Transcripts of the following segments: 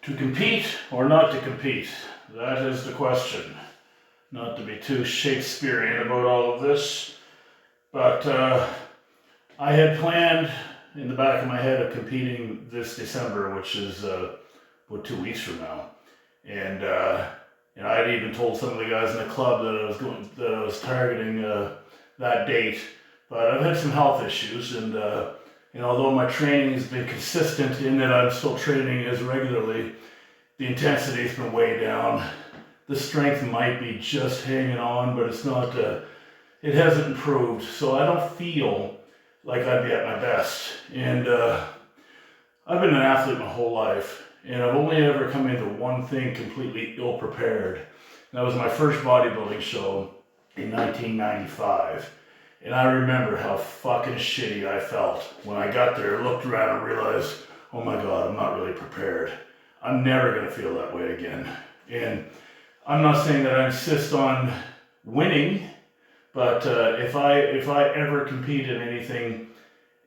To compete or not to compete? That is the question. Not to be too Shakespearean about all of this, but I had planned in the back of my head of competing this December, which is about 2 weeks from now, and I had even told some of the guys in the club that I was targeting that date. But I've had some health issues, and although my training has been consistent in that I'm still training as regularly, the intensity's been way down. The strength might be just hanging on, but it's not. It hasn't improved, so I don't feel like I'd be at my best. And I've been an athlete my whole life, and I've only ever come into one thing completely ill-prepared. And that was my first bodybuilding show in 1995. And I remember how fucking shitty I felt when I got there, looked around and realized, oh my God, I'm not really prepared. I'm never gonna feel that way again. And I'm not saying that I insist on winning, but if I ever compete in anything,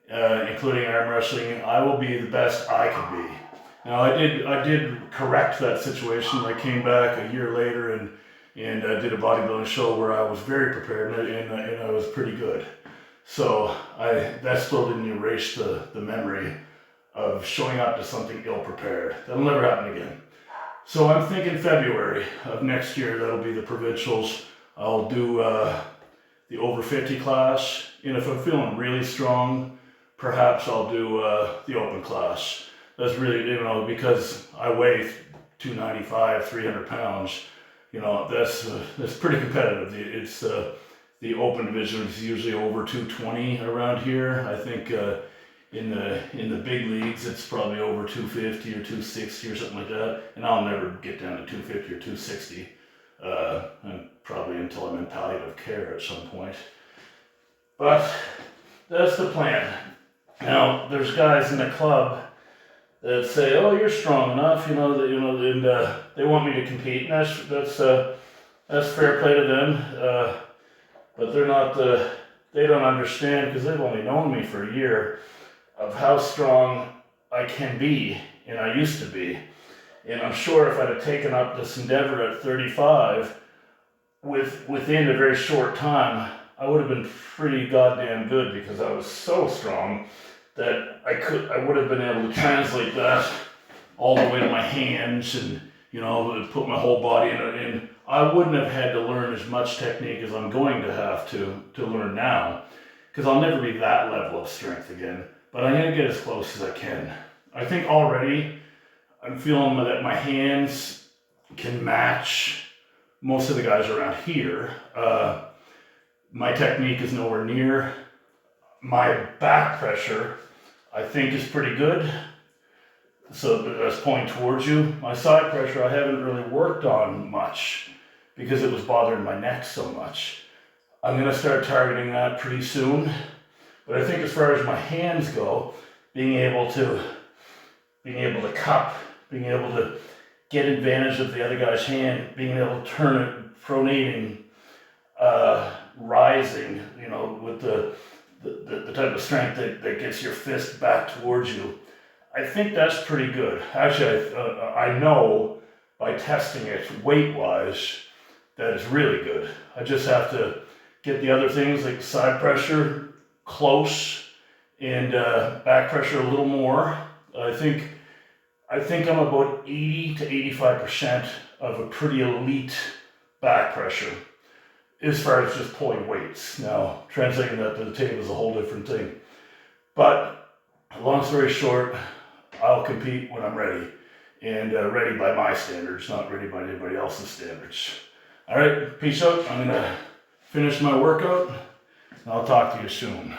including arm wrestling, I will be the best I can be. Now I did correct that situation. I came back a year later and did a bodybuilding show where I was very prepared and I was pretty good. So that still didn't erase the memory of showing up to something ill-prepared. That'll never happen again. So I'm thinking February of next year, that'll be the provincials. I'll do the over 50 class, and if I'm feeling really strong, perhaps I'll do the open class. That's really, because I weigh 295, 300 pounds. That's pretty competitive. It's the open division is usually over 220 around here. I think in the big leagues it's probably over 250 or 260 or something like that. And I'll never get down to 250 or 260, and probably until I'm in palliative care at some point. But that's the plan. Now there's guys in the club that say, "Oh, you're strong enough," and they want me to compete, and that's fair play to them. But they're not. They don't understand because they've only known me for a year of how strong I can be, and I used to be. And I'm sure if I'd have taken up this endeavor at 35, within a very short time, I would have been pretty goddamn good because I was so strong that I would have been able to translate that all the way to my hands and, put my whole body in it. And I wouldn't have had to learn as much technique as I'm going to have to learn now, because I'll never be that level of strength again. But I'm going to get as close as I can. I think already I'm feeling that my hands can match most of the guys around here. My technique is nowhere near. My back pressure, I think, is pretty good. So that's pointing towards you. My side pressure, I haven't really worked on much because it was bothering my neck so much. I'm going to start targeting that pretty soon. But I think as far as my hands go, being able to cup, being able to get advantage of the other guy's hand, being able to turn it, pronating, rising, with the type of strength that gets your fist back towards you. I think that's pretty good. Actually, I know by testing it weight-wise that it's really good. I just have to get the other things like side pressure close and back pressure a little more. I think I'm about 80 to 85% of a pretty elite back pressure as far as just pulling weights. Now, translating that to the table is a whole different thing. But long story short, I'll compete when I'm ready, and ready by my standards, not ready by anybody else's standards. All right, peace out. I'm gonna finish my workout, and I'll talk to you soon.